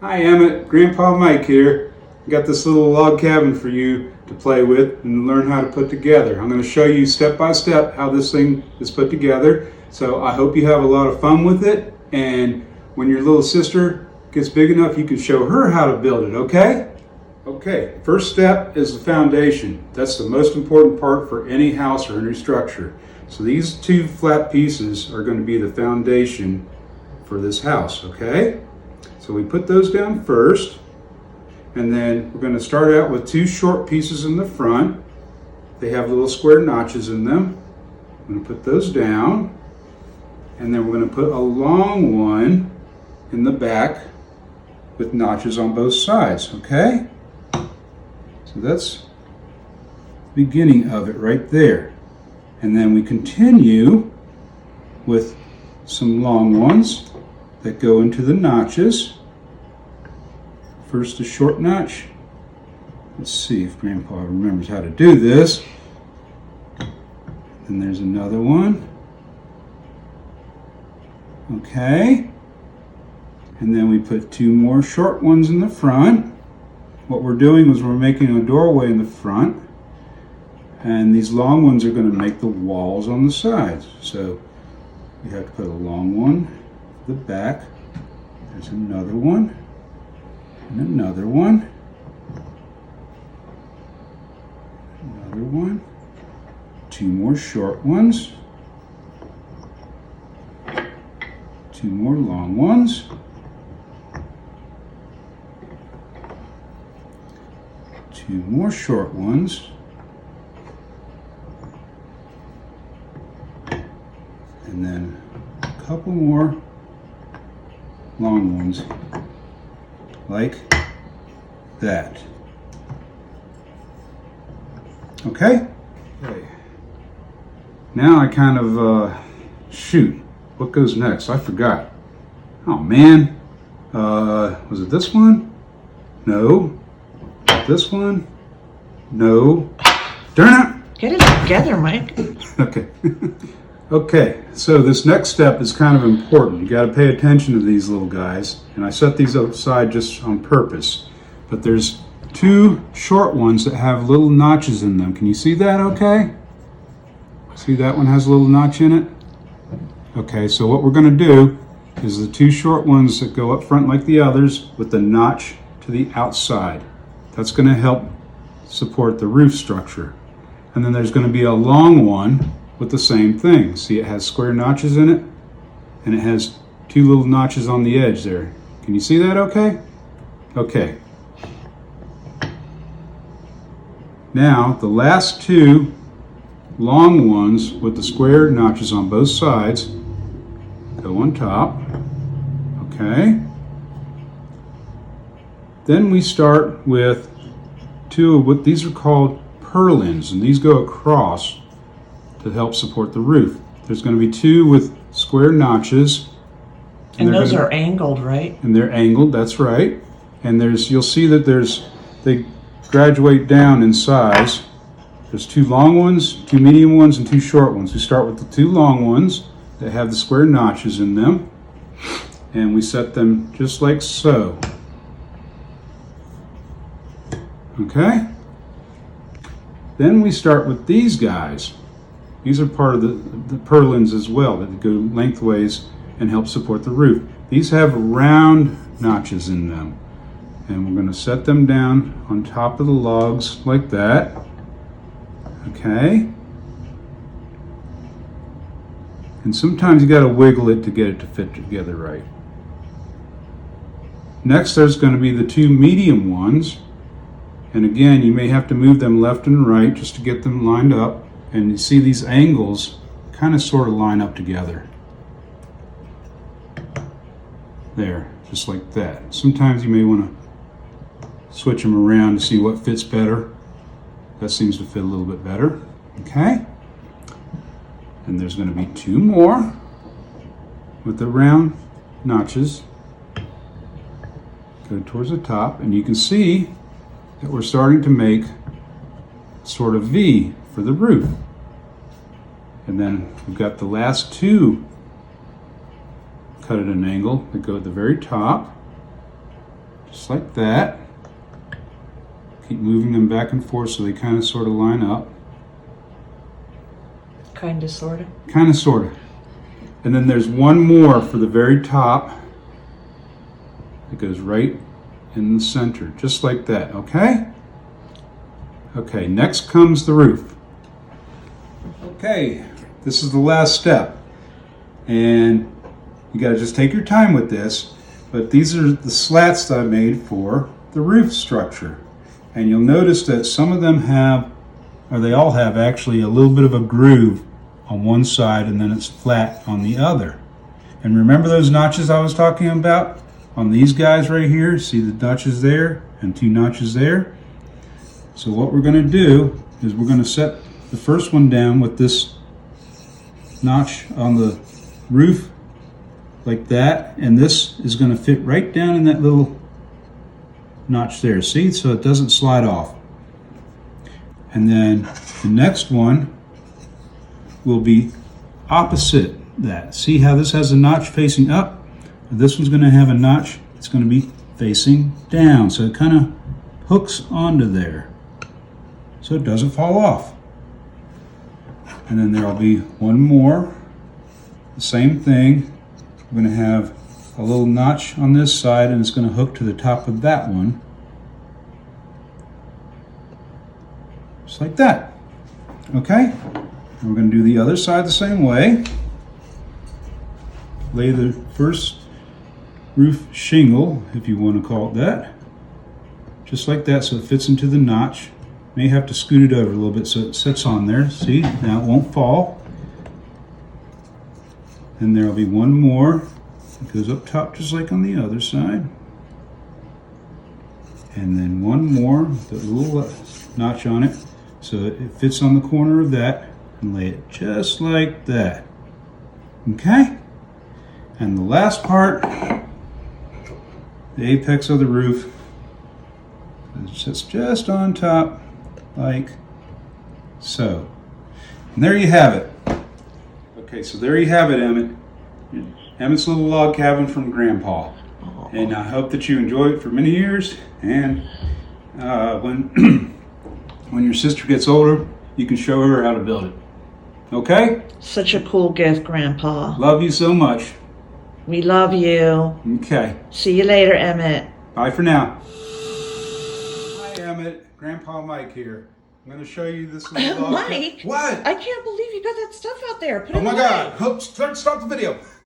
Hi Emmett, Grandpa Mike here. Got this little log cabin for you to play with and learn how to put together. I'm going to show you step by step how this thing is put together. So I hope you have a lot of fun with it, and when your little sister gets big enough you can show her how to build it, okay? Okay, first step is the foundation. That's the most important part for any house or any structure. So these two flat pieces are going to be the foundation for this house, okay? So we put those down first, and then we're going to start out with two short pieces in the front. They have little square notches in them. I'm going to put those down, and then we're going to put a long one in the back with notches on both sides, okay? So that's the beginning of it right there. And then we continue with some long ones that go into the notches. First a short notch. Let's see if Grandpa remembers how to do this. Then there's another one. Okay. And then we put two more short ones in the front. What we're doing is we're making a doorway in the front, and these long ones are going to make the walls on the sides. So we have to put a long one for the back. There's another one, and another one, another one, two more short ones, two more long ones, two more short ones, and then a couple more long ones like that. Okay? Okay. Now I kind of shoot. What goes next? I forgot. Oh man. Was it this one? No. This one? No. Darn it! Get it together, Mike. Okay. Okay, so this next step is kind of important. You got to pay attention to these little guys, and I set these outside just on purpose. But there's two short ones that have little notches in them. Can you see that okay? See, that one has a little notch in it? Okay, so what we're going to do is the two short ones that go up front like the others with the notch to the outside. That's going to help support the roof structure. And then there's going to be a long one with the same thing. See, it has square notches in it, and it has two little notches on the edge there. Can you see that okay? Okay. Now, the last two long ones with the square notches on both sides go on top. Okay. Then we start with two of what these are called purlins, and these go across to help support the roof. There's going to be two with square notches. And those are angled, right? And they're angled, that's right. And you'll see that they graduate down in size. There's two long ones, two medium ones, and two short ones. We start with the two long ones that have the square notches in them, and we set them just like so. Okay? Then we start with these guys. These are part of the purlins as well, that go lengthways and help support the roof. These have round notches in them, and we're going to set them down on top of the logs like that. Okay? And sometimes you got to wiggle it to get it to fit together right. Next, there's going to be the two medium ones. And again, you may have to move them left and right just to get them lined up. And you see these angles kind of sort of line up together. There, just like that. Sometimes you may want to switch them around to see what fits better. That seems to fit a little bit better. Okay? And there's going to be two more with the round notches. Go towards the top, and you can see that we're starting to make sort of V for the roof. And then we've got the last two cut at an angle that go at the very top. Just like that. Keep moving them back and forth so they kind of sort of line up. Kind of, sort of. Kind of, sort of. And then there's one more for the very top. It goes right in the center, just like that, okay? Okay, next comes the roof. Okay, this is the last step. And you gotta just take your time with this, but these are the slats that I made for the roof structure. And you'll notice that some of them have, or they all have actually, a little bit of a groove on one side and then it's flat on the other. And remember those notches I was talking about on these guys right here? See the notches there and 2 notches there? So what we're going to do is we're going to set the first one down with this notch on the roof like that, and this is going to fit right down in that little notch there. See? So it doesn't slide off. And then the next one will be opposite that. See how this has a notch facing up? This one's going to have a notch, it's going to be facing down. So it kind of hooks onto there so it doesn't fall off. And then there'll be one more, the same thing. We're going to have a little notch on this side and it's going to hook to the top of that one. Just like that. Okay? And we're going to do the other side the same way. Lay the first roof shingle, if you want to call it that, just like that, so it fits into the notch. May have to scoot it over a little bit so it sits on there. See, now it won't fall. And there'll be one more. It goes up top just like on the other side. And then one more with a little notch on it so it fits on the corner of that, and lay it just like that. Okay? And the last part, the apex of the roof, it sits just on top like so. And there you have it. Okay, so there you have it, Emmett. Emmett's little log cabin from Grandpa. And I hope that you enjoy it for many years. And when when your sister gets older, you can show her how to build it. Okay? Such a cool gift, Grandpa. Love you so much. We love you. Okay. See you later, Emmett. Bye for now. Hi, Emmett. Grandpa Mike here. I'm going to show you this little log. Mike? What? I can't believe you got that stuff out there. Put Oh it my away. God. Oops, stop the video.